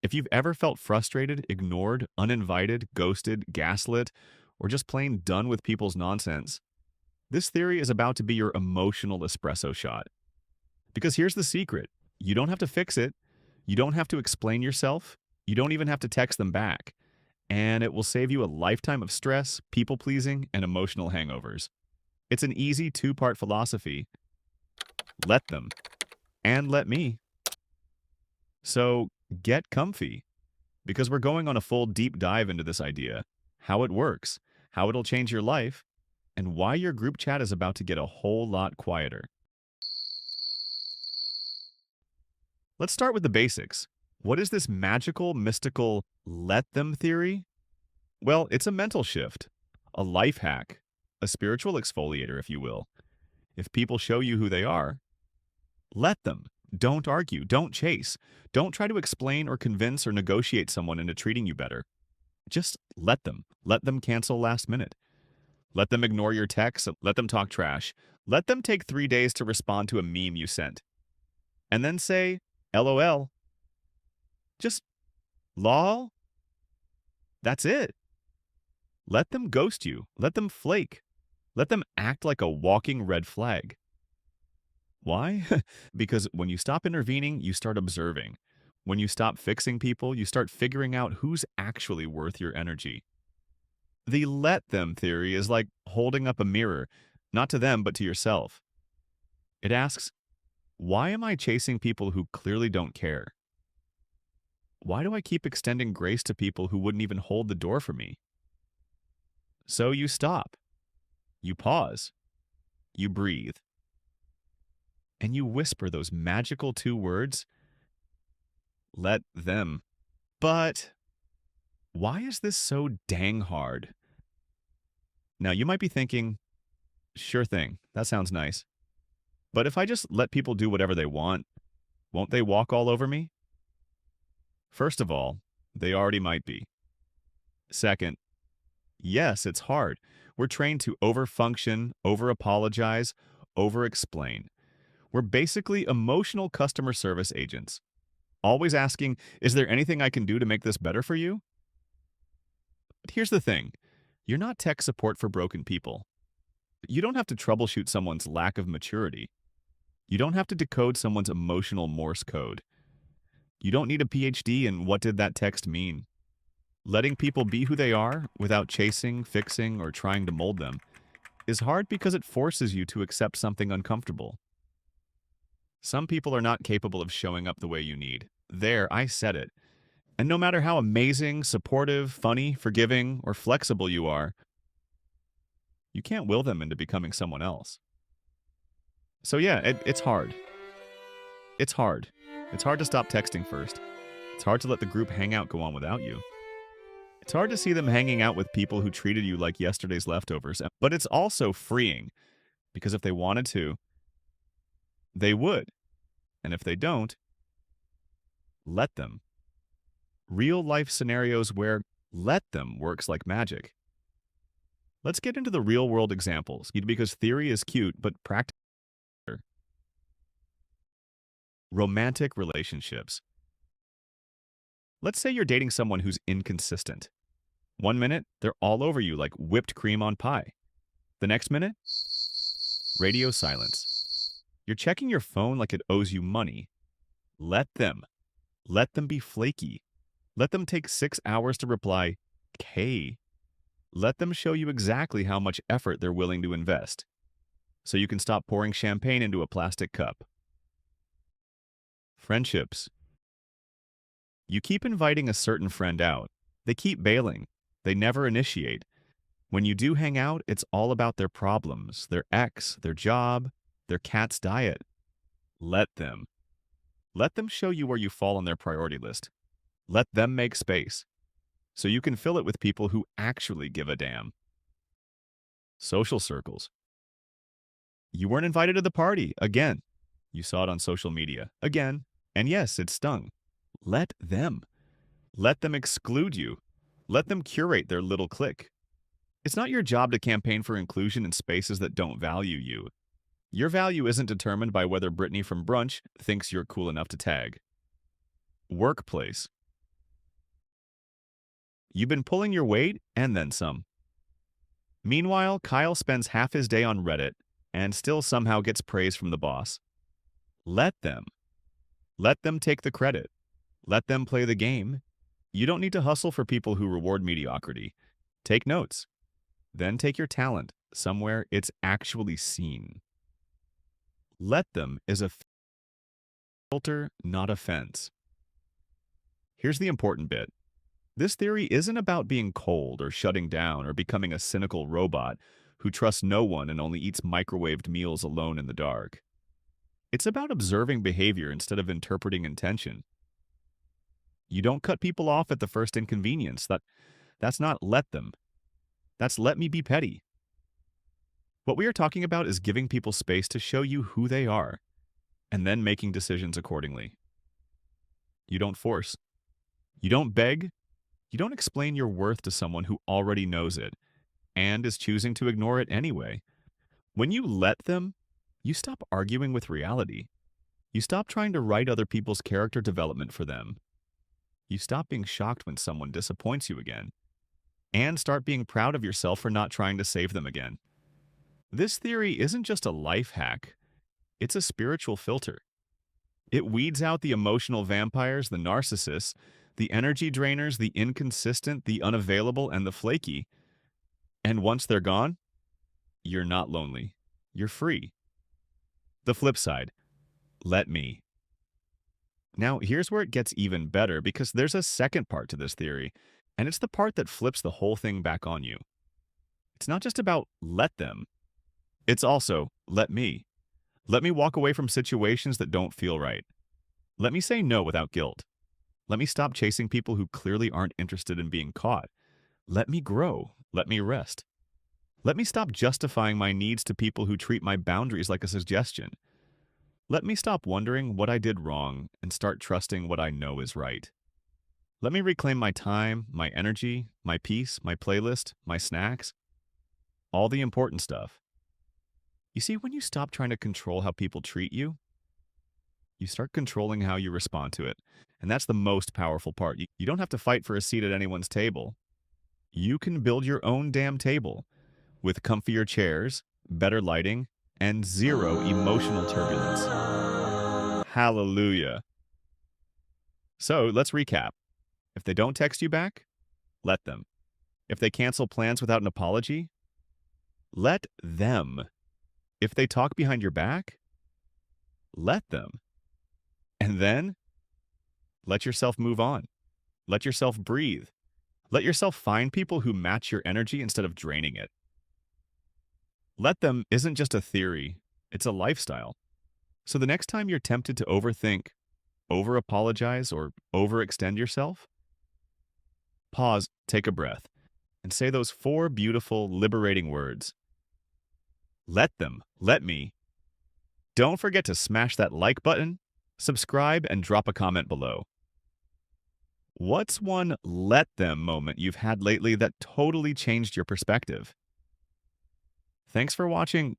If you've ever felt frustrated, ignored, uninvited, ghosted, gaslit, or just plain done with people's nonsense, this theory is about to be your emotional espresso shot. Because here's the secret: you don't have to fix it, you don't have to explain yourself, you don't even have to text them back, and it will save you a lifetime of stress, people pleasing, and emotional hangovers. It's an easy two-part philosophy: let them and let me. So get comfy, because we're going on a full deep dive into this idea, how it works, how it'll change your life, and why your group chat is about to get a whole lot quieter. Let's start with the basics. What is this magical, mystical let them theory? Well, it's a mental shift, a life hack, a spiritual exfoliator, if you will. If people show you who they are, let them. Don't argue. Don't chase. Don't try to explain or convince or negotiate someone into treating you better. Just let them. Let them cancel last minute. Let them ignore your texts. Let them talk trash. Let them take 3 days to respond to a meme you sent. And then say, LOL. Just lol. That's it. Let them ghost you. Let them flake. Let them act like a walking red flag. Why? Because when you stop intervening, you start observing. When you stop fixing people, you start figuring out who's actually worth your energy. The let them theory is like holding up a mirror, not to them, but to yourself. It asks, why am I chasing people who clearly don't care? Why do I keep extending grace to people who wouldn't even hold the door for me? So you stop, you pause, you breathe, and you whisper those magical two words, let them. But why is this so dang hard? Now, you might be thinking, sure thing, that sounds nice. But if I just let people do whatever they want, won't they walk all over me? First of all, they already might be. Second, yes, it's hard. We're trained to overfunction, over-apologize, over-explain. We're basically emotional customer service agents, always asking, is there anything I can do to make this better for you? But here's the thing. You're not tech support for broken people. You don't have to troubleshoot someone's lack of maturity. You don't have to decode someone's emotional Morse code. You don't need a PhD in what did that text mean. Letting people be who they are without chasing, fixing, or trying to mold them is hard because it forces you to accept something uncomfortable. Some people are not capable of showing up the way you need. There, I said it. And no matter how amazing, supportive, funny, forgiving, or flexible you are, you can't will them into becoming someone else. So yeah, it's hard. It's hard. It's hard to stop texting first. It's hard to let the group hangout go on without you. It's hard to see them hanging out with people who treated you like yesterday's leftovers. But it's also freeing, because if they wanted to, they would. And if they don't, let them. Real life scenarios where let them works like magic. Let's get into the real world examples, because theory is cute, but practice. Romantic relationships. Let's say you're dating someone who's inconsistent. 1 minute, they're all over you like whipped cream on pie. The next minute, radio silence. You're checking your phone like it owes you money. Let them. Let them be flaky. Let them take 6 hours to reply, K. Let them show you exactly how much effort they're willing to invest, so you can stop pouring champagne into a plastic cup. Friendships. You keep inviting a certain friend out. They keep bailing. They never initiate. When you do hang out, it's all about their problems, their ex, their job, their cat's diet. Let them. Let them show you where you fall on their priority list. Let them make space, so you can fill it with people who actually give a damn. Social circles. You weren't invited to the party, again. You saw it on social media, again. And yes, it stung. Let them. Let them exclude you. Let them curate their little clique. It's not your job to campaign for inclusion in spaces that don't value you. Your value isn't determined by whether Brittany from brunch thinks you're cool enough to tag. Workplace. You've been pulling your weight and then some. Meanwhile, Kyle spends half his day on Reddit and still somehow gets praise from the boss. Let them. Let them take the credit. Let them play the game. You don't need to hustle for people who reward mediocrity. Take notes. Then take your talent somewhere it's actually seen. Let them is a filter, not a fence. Here's the important bit. This theory isn't about being cold or shutting down or becoming a cynical robot who trusts no one and only eats microwaved meals alone in the dark. It's about observing behavior instead of interpreting intention. You don't cut people off at the first inconvenience. That's not let them. That's let me be petty. What we are talking about is giving people space to show you who they are and then making decisions accordingly. You don't force. You don't beg. You don't explain your worth to someone who already knows it and is choosing to ignore it anyway. When you let them, you stop arguing with reality. You stop trying to write other people's character development for them. You stop being shocked when someone disappoints you again, and start being proud of yourself for not trying to save them again. This theory isn't just a life hack, it's a spiritual filter. It weeds out the emotional vampires, the narcissists, the energy drainers, the inconsistent, the unavailable, and the flaky. And once they're gone, you're not lonely. You're free. The flip side, let me. Now, here's where it gets even better because there's a second part to this theory, and it's the part that flips the whole thing back on you. It's not just about let them. It's also let me. Let me walk away from situations that don't feel right. Let me say no without guilt. Let me stop chasing people who clearly aren't interested in being caught. Let me grow. Let me rest. Let me stop justifying my needs to people who treat my boundaries like a suggestion. Let me stop wondering what I did wrong and start trusting what I know is right. Let me reclaim my time, my energy, my peace, my playlist, my snacks, all the important stuff. You see, when you stop trying to control how people treat you, you start controlling how you respond to it. And that's the most powerful part. You don't have to fight for a seat at anyone's table. You can build your own damn table with comfier chairs, better lighting, and zero emotional turbulence. Hallelujah. So let's recap. If they don't text you back, let them. If they cancel plans without an apology, let them. If they talk behind your back, let them. And then, let yourself move on. Let yourself breathe. Let yourself find people who match your energy instead of draining it. Let them isn't just a theory, it's a lifestyle. So the next time you're tempted to overthink, over-apologize, or overextend yourself, pause, take a breath, and say those 4 beautiful, liberating words. Let them, let me. Don't forget to smash that like button, subscribe, and drop a comment below. What's one let them moment you've had lately that totally changed your perspective? Thanks for watching.